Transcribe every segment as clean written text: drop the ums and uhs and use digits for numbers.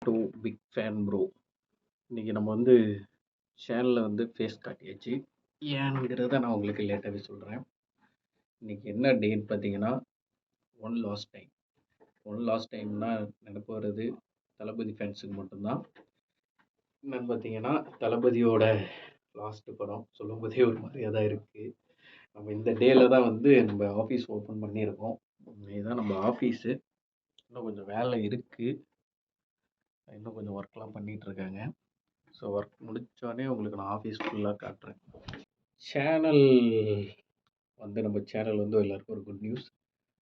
Two big fan bro. இன்னைக்கு நம்ம வந்து சேனலில் வந்து ஃபேஸ் காட்டியாச்சு. ஏன்ங்கிறத நான் உங்களுக்கு லேட்டாகவே சொல்கிறேன். இன்னைக்கு என்ன டேன்னு பார்த்தீங்கன்னா, one last time. One last டைம்னா நினப்பு வர்றது தளபதி ஃபேன்ஸுக்கு மட்டும்தான். என்னன்னு பார்த்தீங்கன்னா, தளபதியோட லாஸ்ட்டு படம் சொல்லும்போதே ஒரு மாதிரியாக தான் இருக்குது. நம்ம இந்த டேயில் தான் வந்து நம்ம ஆஃபீஸ் ஓப்பன் பண்ணியிருக்கோம். இதுதான் நம்ம ஆஃபீஸு. இன்னும் கொஞ்சம் வேலை இருக்குது. இன்னும் கொஞ்சம் ஒர்க்லாம் பண்ணிகிட்ருக்காங்க. ஸோ ஒர்க் முடித்தோடனே உங்களுக்கு நான் ஆஃபீஸ் ஃபுல்லாக காட்டுறேன். சேனல் வந்து நம்ம சேனல் வந்து எல்லாருக்கும் ஒரு குட் நியூஸ்.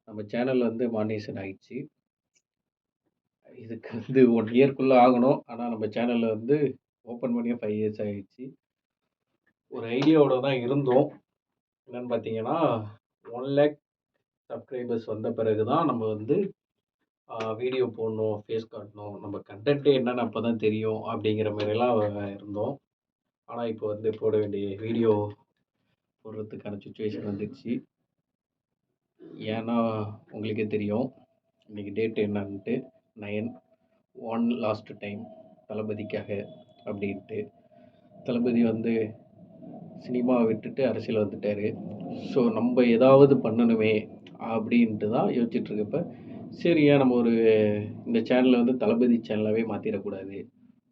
நம்ம சேனல் வந்து மானிட்டேஷன் ஆகிடுச்சு. இதுக்கு வந்து 1 இயர்க்குள்ளே ஆகணும். ஆனால் நம்ம சேனலில் வந்து ஓப்பன் பண்ணியே 5 இயர்ஸ் ஆகிடுச்சு. ஒரு ஐடியாவோட தான் இருந்தோம். என்னென்னு பார்த்தீங்கன்னா, 1 லேக் சப்ஸ்கிரைபர்ஸ் வந்த பிறகு தான் நம்ம வந்து வீடியோ போடணும், ஃபேஸ் காட்டணும், நம்ம கண்டென்ட்டே என்னென்னு அப்போ தான் தெரியும் அப்படிங்கிற மாதிரிலாம் இருந்தோம். ஆனால் இப்போ வந்து போட வேண்டிய வீடியோ போடுறதுக்கான சுச்சுவேஷன் வந்துடுச்சு. ஏன்னா உங்களுக்கே தெரியும் இன்றைக்கி டேட் என்னன்ட்டு 9/1 லாஸ்ட் டைம் தளபதிக்காக அப்படின்ட்டு. தளபதி வந்து சினிமாவை விட்டுட்டு அரசியல் வந்துட்டார். ஸோ நம்ம ஏதாவது பண்ணணுமே அப்படின்ட்டு தான் யோசிச்சுட்ருக்கப்ப, சரி ஏன் நம்ம ஒரு இந்த சேனலை வந்து தளபதி சேனலாகவே மாற்றிடக்கூடாது,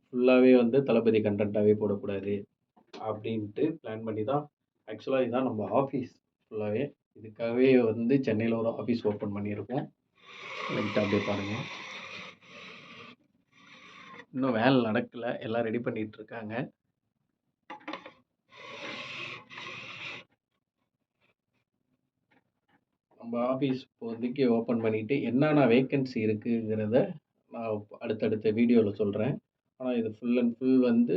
ஃபுல்லாகவே வந்து தளபதி கண்டென்ட்டாகவே போடக்கூடாது அப்படின்ட்டு பிளான் பண்ணி தான். ஆக்சுவலாக இதுதான் நம்ம ஆஃபீஸ் ஃபுல்லாகவே. இதுக்காகவே வந்து சென்னையில் ஒரு ஆஃபீஸ் ஓப்பன் பண்ணியிருக்கோம். லைட்டாக அப்படியே பாருங்கள். இன்னும் வேலை நடக்கலை, எல்லாம் ரெடி பண்ணிகிட்டு இருக்காங்க. நம்ம ஆஃபீஸ் இப்போதைக்கு ஓப்பன் பண்ணிவிட்டு என்னென்ன வேக்கன்சி இருக்குங்கிறத நான் அடுத்தடுத்த வீடியோவில் சொல்கிறேன். ஆனால் இது ஃபுல் அண்ட் ஃபுல் வந்து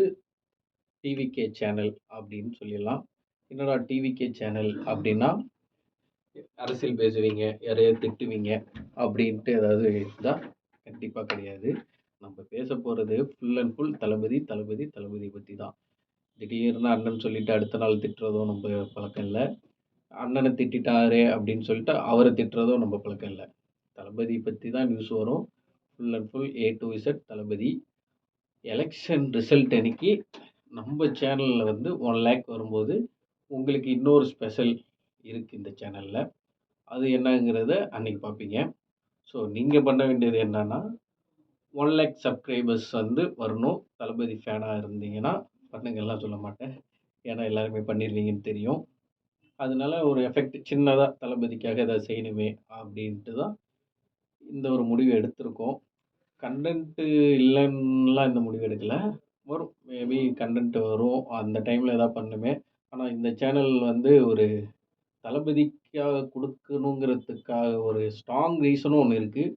டிவிகே சேனல் அப்படின்னு சொல்லிடலாம். என்னடா டிவிகே சேனல் அப்படின்னா, அரசியல் பேசுவீங்க, யாரையாவது திட்டுவீங்க அப்படின்ட்டு ஏதாவது இருந்தால் கண்டிப்பாக கிடையாது. நம்ம பேச போகிறது ஃபுல் அண்ட் ஃபுல் தளபதி தளபதி தளபதி பற்றி தான். திடீர்னு அண்ணன் சொல்லிவிட்டு அடுத்த நாள் திட்டுறதும் நம்ம பழக்கம் இல்லை. அண்ணனை திட்டாரே அப்படின்னு சொல்லிட்டு அவரை திட்டுறதும் நம்ம பழக்கம் இல்லை. தளபதி பற்றி தான் நியூஸ் வரும். Full and full A to Z Thalapathy. Election result அன்னைக்கு நம்ம சேனலில் வந்து 1 லேக் வரும்போது உங்களுக்கு இன்னொரு ஸ்பெஷல் இருக்குது இந்த சேனலில். அது என்னங்கிறத அன்றைக்கி பார்ப்பீங்க. ஸோ நீங்கள் பண்ண வேண்டியது என்னன்னா, 1 லேக் சப்ஸ்கிரைபர்ஸ் வந்து வரணும். தளபதி ஃபேனாக இருந்தீங்கன்னா பண்ணுங்கள்லாம் சொல்ல மாட்டேன், ஏன்னா எல்லாருமே பண்ணிடுவீங்கன்னு தெரியும். அதனால ஒரு எஃபெக்ட் சின்னதாக தளபதிக்காக எதாவது செய்யணுமே அப்படின்ட்டு தான் இந்த ஒரு முடிவு எடுத்திருக்கோம். கண்டென்ட்டு இல்லைன்னுலாம் இந்த முடிவு எடுக்கலை. வரும், மேபி கண்டென்ட் வரும், அந்த டைமில் எதாவது பண்ணுமே. ஆனால் இந்த சேனல் வந்து ஒரு தளபதிக்காக கொடுக்கணுங்கிறதுக்காக ஒரு ஸ்ட்ராங் ரீசனும் ஒன்று இருக்குது.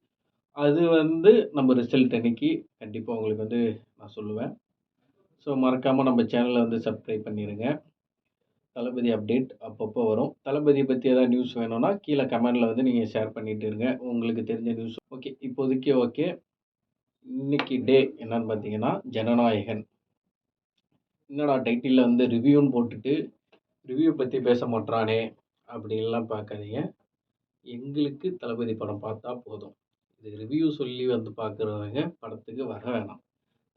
அது வந்து நம்ம ரிசல்ட் அன்னைக்கு கண்டிப்பாக உங்களுக்கு வந்து நான் சொல்லுவேன். ஸோ மறக்காமல் நம்ம சேனலை வந்து சப்ஸ்கிரைப் பண்ணிடுங்க. தளபதி அப்டேட் அப்பப்போ வரும். தளபதியை பற்றி ஏதாவது நியூஸ் வேணும்னா கீழே கமெண்டில் வந்து நீங்கள் ஷேர் பண்ணிகிட்டு இருங்க, உங்களுக்கு தெரிஞ்ச நியூஸ். ஓகே, இப்போதைக்கு ஓகே. இன்னைக்கு டே என்னன்னு பார்த்தீங்கன்னா, ஜனநாயகன். என்னடா டைட்டிலில் வந்து ரிவ்யூன்னு போட்டுட்டு ரிவ்யூ பற்றி பேச மாட்றானே அப்படின்லாம் பார்க்காதீங்க. எங்களுக்கு தளபதி படம் பார்த்தா போதும். இது ரிவ்யூ சொல்லி வந்து பார்க்குறவங்க படத்துக்கு வர வேணாம்.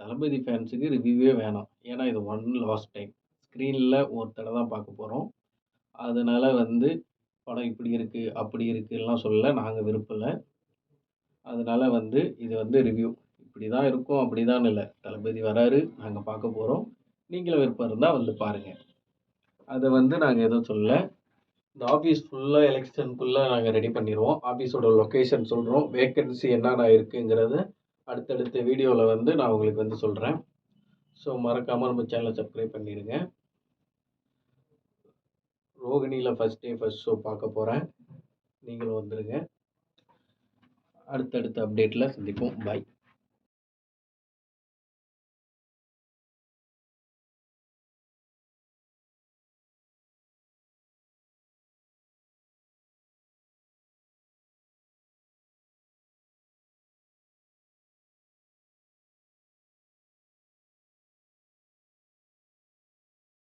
தளபதி ஃபேன்ஸுக்கு ரிவ்யூவே வேணாம். ஏன்னா இது ஒன் லாஸ்ட் டைம். ஸ்க்ரீனில் ஒரு தடவை தான் பார்க்க போகிறோம். அதனால் வந்து படம் இப்படி இருக்குது அப்படி இருக்குதுலாம் சொல்ல நாங்கள் விருப்பம் இல்லை. அதனால் வந்து இது வந்து ரிவ்யூ இப்படி தான் இருக்கும் அப்படி தான் இல்லை. தளபதி வராரு, நாங்கள் பார்க்க போகிறோம். நீங்களும் விருப்பம் இருந்தால் வந்து பாருங்கள். அதை வந்து நாங்கள் எதுவும் சொல்லலை. இந்த ஆஃபீஸ் ஃபுல்லாக எலெக்ஷனுக்குள்ளே நாங்கள் ரெடி பண்ணிடுவோம். ஆஃபீஸோட லொக்கேஷன் சொல்கிறோம், வேக்கன்சி என்னென்ன இருக்குங்கிறத அடுத்தடுத்த வீடியோவில் வந்து நான் உங்களுக்கு வந்து சொல்கிறேன். ஸோ மறக்காமல் நம்ம சேனலை சப்ஸ்கிரைப் பண்ணிடுங்க. ரோகிணியில் ஃபஸ்ட் டே ஃபஸ்ட் ஷோ பார்க்க போகிறேன், நீங்களும் வந்துடுங்க. அடுத்தடுத்த அப்டேட்டில் சந்திப்போம். பாய்.